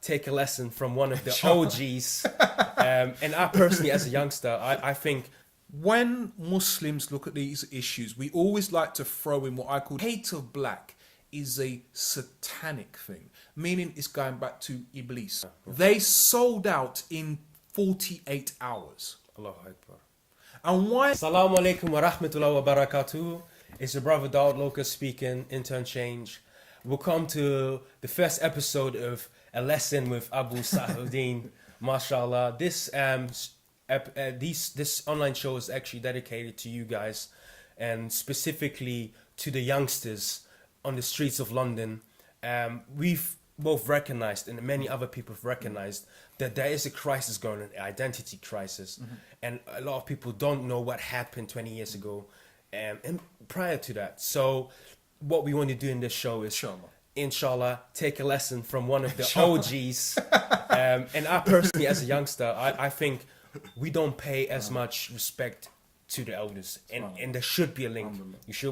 take a lesson from one of the OGs. And I personally, as a youngster, I think when Muslims look at these issues, we always like to throw in what I call hate of black is a satanic thing, meaning it's going back to Iblis. They sold out in 48 hours. Allahu Akbar. And why? Assalamu alaikum wa rahmatullahi wa barakatuh. It's your brother Dawuud Loka speaking, Intern Change. Welcome to the first episode of A Lesson with Abu Salah-hu-deen. MashaAllah. This online show is actually dedicated to you guys and specifically to the youngsters on the streets of London. We've both recognized, and many other people have recognized, that there is a crisis going on, an identity crisis. And a lot of people don't know what happened 20 years ago and prior to that. So what we want to do in this show is, inshallah, take a lesson from one of the OGs. And I personally, as a youngster, I think we don't pay as much respect to the elders, and there should be a link.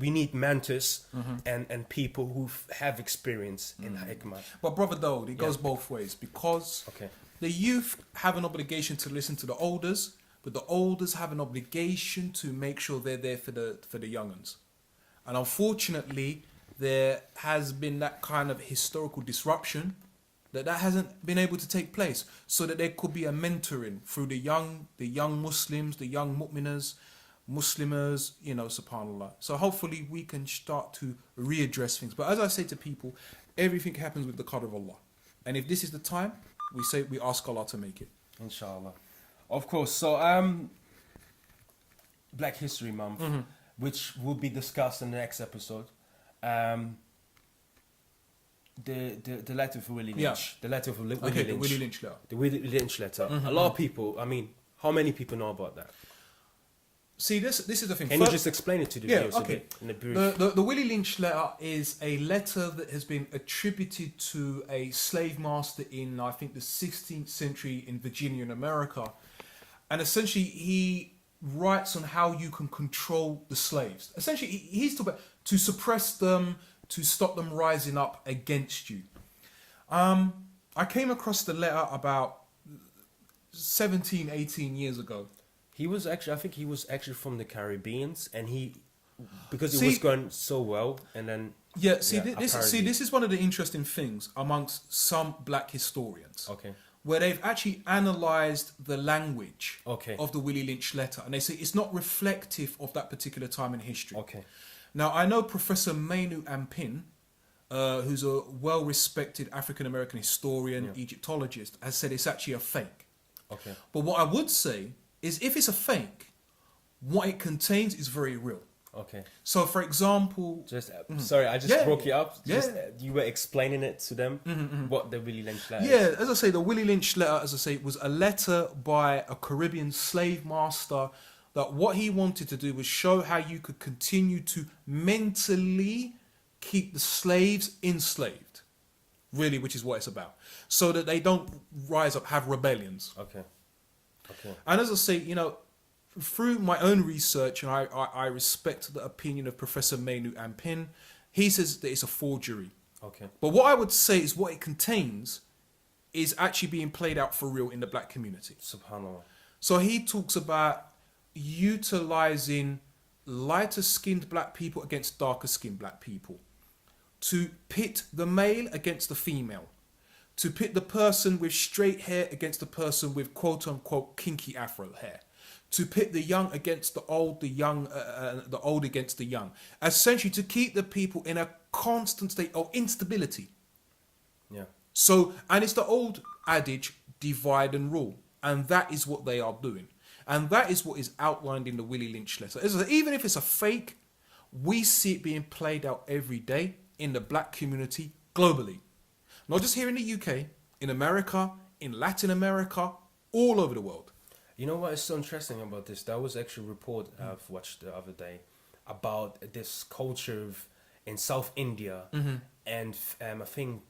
We need mentors and people who have experience in hikmah. But brother Dawud, it goes both ways, because the youth have an obligation to listen to the elders, but the elders have an obligation to make sure they're there for the young uns. And unfortunately, there has been that kind of historical disruption that hasn't been able to take place, so that there could be a mentoring through the young Muslims, the young mu'minas, Muslimers, subhanAllah. So hopefully we can start to readdress things. But as I say to people, everything happens with the qadr of Allah. And if this is the time, we ask Allah to make it. Inshallah. Of course. So Black History Month, which will be discussed in the next episode. The letter for Willie Lynch. The letter for Willie Lynch. The Willie Lynch letter. The Willie Lynch letter. A lot of people, how many people know about that? See, this is the thing. Can you just explain it to the viewers a bit in a brief? The Willie Lynch letter is a letter that has been attributed to a slave master in, I think, the 16th century in Virginia in America. And essentially, he writes on how you can control the slaves. Essentially, he's talking about to suppress them, to stop them rising up against you. I came across the letter about 17, 18 years ago. I think he was actually from the Caribbean, and because it was going so well, and then this is one of the interesting things amongst some black historians. Where they've actually analysed the language of the Willie Lynch letter, and they say it's not reflective of that particular time in history. Now, I know Professor Mainu Ampin, who's a well-respected African-American historian, Egyptologist, has said it's actually a fake. But what I would say is, if it's a fake, what it contains is very real. So, for example... Sorry, I just broke you up. You were explaining it to them, what the Willie Lynch letter is. As I say, the Willie Lynch letter, was a letter by a Caribbean slave master that what he wanted to do was show how you could continue to mentally keep the slaves enslaved, really, which is what it's about, so that they don't rise up, have rebellions. And as I say, through my own research, and I respect the opinion of Professor Mainu Ampin, he says that it's a forgery. But what I would say is what it contains is actually being played out for real in the black community. Subhanallah. So he talks about utilizing lighter skinned black people against darker skinned black people, to pit the male against the female, to pit the person with straight hair against the person with quote unquote kinky afro hair, to pit the young against the old, the old against the young, essentially to keep the people in a constant state of instability. So, and it's the old adage, divide and rule, and that is what they are doing. And that is what is outlined in the Willie Lynch letter. Even if it's a fake, we see it being played out every day in the black community globally. Not just here in the UK, in America, in Latin America, all over the world. You know what is so interesting about this? That was actually a report I've watched the other day about this culture in South India and I think,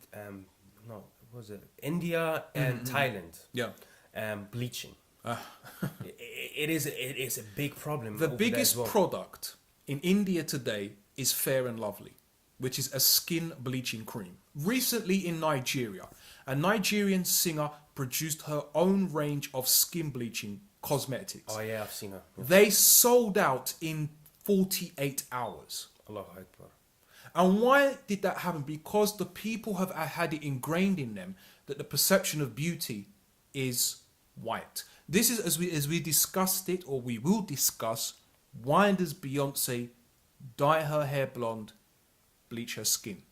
India and Thailand. Bleaching. It is a big problem. The biggest product in India today is Fair and Lovely, which is a skin bleaching cream. Recently in Nigeria, a Nigerian singer produced her own range of skin bleaching cosmetics. Oh yeah, I've seen her. Yeah. They sold out in 48 hours. Allahu Akbar. And why did that happen? Because the people have had it ingrained in them that the perception of beauty is white. This is, as we discussed it, or we will discuss, why does Beyonce dye her hair blonde, bleach her skin?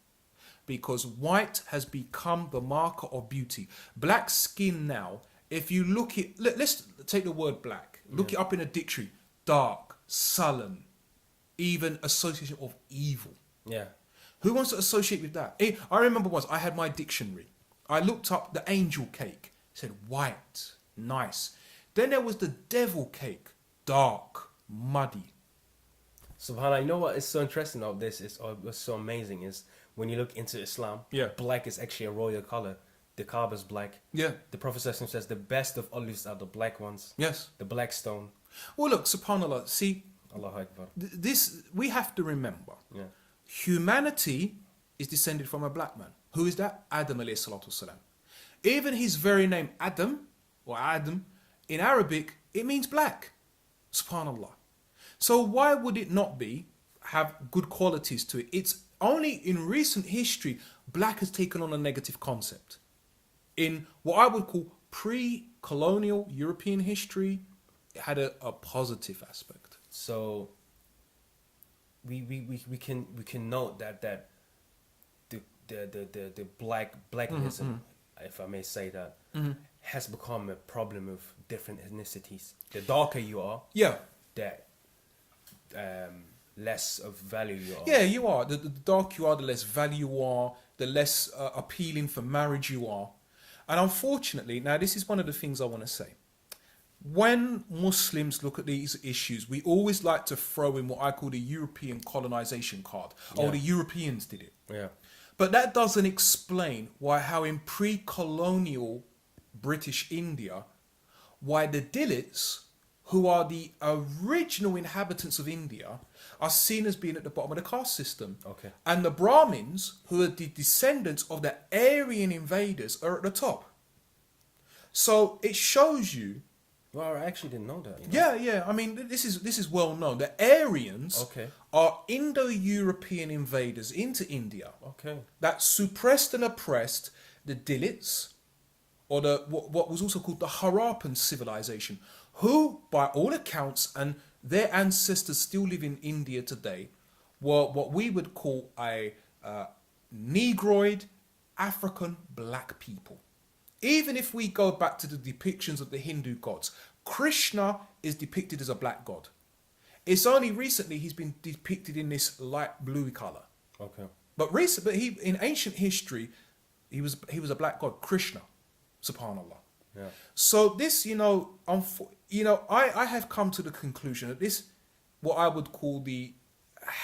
Because white has become the marker of beauty. Black skin now, if you look it, let's take the word black, look it up in a dictionary, dark, sullen, even association of evil. Yeah. Who wants to associate with that? I remember once I had my dictionary. I looked up the angel cake. It said white, nice. Then there was the devil cake, dark, muddy. Subhanallah, you know what is so interesting about this is, or what's so amazing is when you look into Islam, Yeah. black is actually a royal color. The Kaaba is black. Yeah. The Prophet says the best of olives are the black ones. Yes. The black stone. Well, look, subhanAllah, see, Allahu Akbar. this, we have to remember. Yeah. Humanity is descended from a black man. Who is that? Adam alayhi salatu wasalam. Even his very name Adam, or Adam, in Arabic, it means black. Subhanallah. So why would it not have good qualities to it? It's only in recent history, black has taken on a negative concept. In what I would call pre-colonial European history, it had a positive aspect. So we can note that the blackness, if I may say that, has become a problem of different ethnicities. The darker you are, Yeah. that less of value you are. Yeah, you are. The darker you are, the less value you are, the less appealing for marriage you are. And unfortunately, now this is one of the things I want to say. When Muslims look at these issues, we always like to throw in what I call the European colonization card. Oh, Yeah. the Europeans did it. Yeah. But that doesn't explain how in pre-colonial British India, why the Dalits, who are the original inhabitants of India, are seen as being at the bottom of the caste system. Okay. And the Brahmins, who are the descendants of the Aryan invaders, are at the top. So it shows you. Well, I actually didn't know that. You know? Yeah. I mean, this is well known. The Aryans Okay. are Indo-European invaders into India Okay. that suppressed and oppressed the Dalits, or what was also called the Harappan civilization, who, by all accounts, and their ancestors still live in India today, were what we would call a Negroid African black people. Even if we go back to the depictions of the Hindu gods, Krishna is depicted as a black god. It's only recently he's been depicted in this light blue color. Okay. But he in ancient history, he was a black god, Krishna, subhanallah. Yeah. So this, I have come to the conclusion that this, what I would call the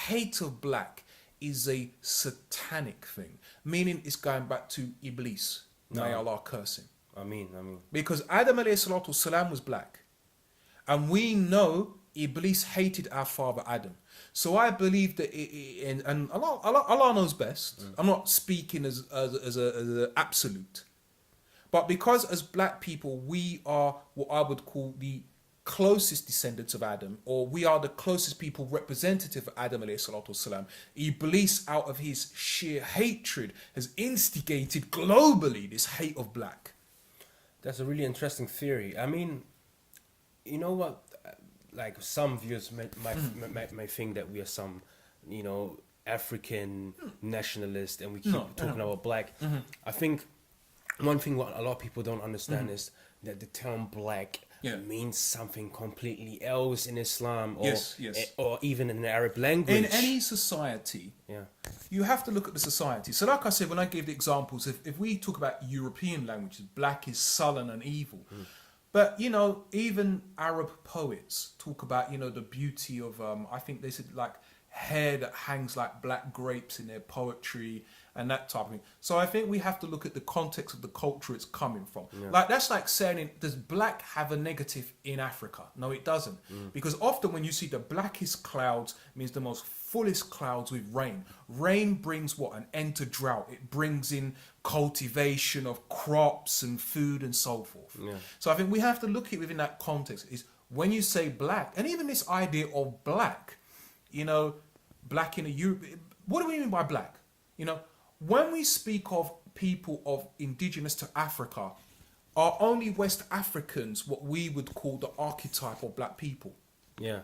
hate of black, is a satanic thing, meaning it's going back to Iblis. May No. Allah curse him. I mean. Because Adam alayhi salatu salam was black. And we know Iblis hated our father Adam. So I believe that, and Allah knows best. I'm not speaking as an absolute. But because as black people, we are what I would call the closest descendants of Adam, or we are the closest people representative of Adam alayhi salatu wasalam, Iblis, out of his sheer hatred, has instigated globally this hate of black. That's a really interesting theory. I mean, you know what? Like some viewers might think that we are some, African nationalist, and we keep talking about black. I think one thing what a lot of people don't understand is that the term black means something completely else in Islam, or or even in the Arab language. In any society, you have to look at the society. So like I said, when I gave the examples, if we talk about European languages, black is sullen and evil. But, even Arab poets talk about, the beauty of, I think they said, like, hair that hangs like black grapes in their poetry and that type of thing. So I think we have to look at the context of the culture it's coming from. Like that's like saying, does black have a negative in Africa? No, it doesn't. Because often when you see the blackest clouds, means the most fullest clouds with rain. Rain brings what? An end to drought. It brings in cultivation of crops and food and so forth. So I think we have to look at it within that context. Is when you say black, and even this idea of black, you know, black in a Europe, what do we mean by black? You know, when we speak of people of indigenous to Africa, are only West Africans what we would call the archetype of black people? Yeah.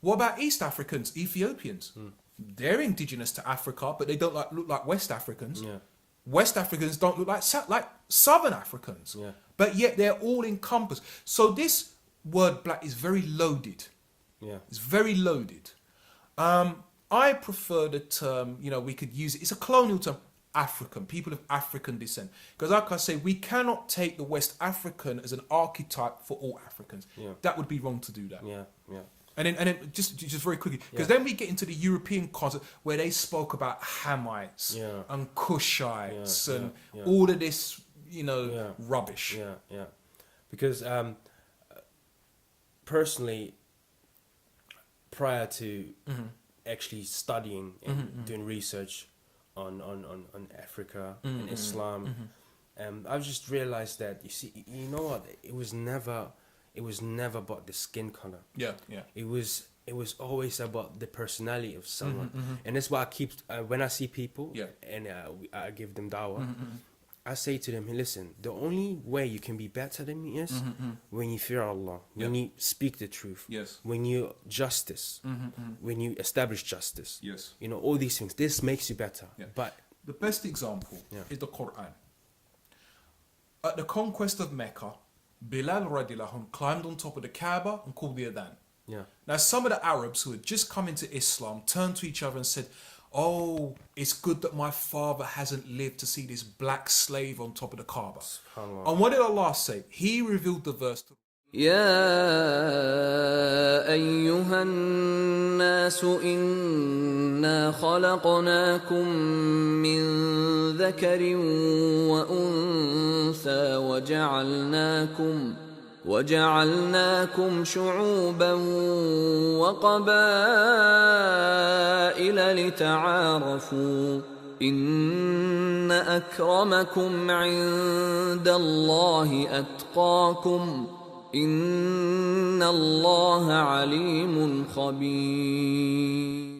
What about East Africans, Ethiopians? They're indigenous to Africa, but they don't look like West Africans. Yeah. West Africans don't look like Southern Africans. Yeah. But yet they're all encompassed. So this word black is very loaded. Yeah. It's very loaded. I prefer the term, you know, we could use it. It's a colonial term, African, people of African descent. Because like I say, we cannot take the West African as an archetype for all Africans. Yeah. That would be wrong to do that. Yeah. Yeah. And then just very quickly, because then we get into the European concept where they spoke about Hamites and Cushites and all of this, you know, rubbish. Yeah, yeah. Because personally, prior to actually studying and doing research on Africa and Islam, I've just realized that you know what, it was never about the skin color. Yeah, yeah. It was always about the personality of someone, and that's why I keep when I see people and I give them dawah. I say to them, hey, listen, the only way you can be better than me is when you fear Allah, when you speak the truth, when you justice, when you establish justice. Yes. You know, all these things. This makes you better. Yeah. But the best example is the Quran. At the conquest of Mecca, Bilal radiallahu anhu climbed on top of the Kaaba and called the adhan. Yeah. Now some of the Arabs who had just come into Islam turned to each other and said, oh, it's good that my father hasn't lived to see this black slave on top of the Kaaba. And what did Allah say? He revealed the verse to يا أيها الناس إنا خلقناكم من ذكر وأنثى وجعلناكم شعوبا وقبائل لتعارفوا إن أكرمكم عند الله أتقاكم إن الله عليم خبير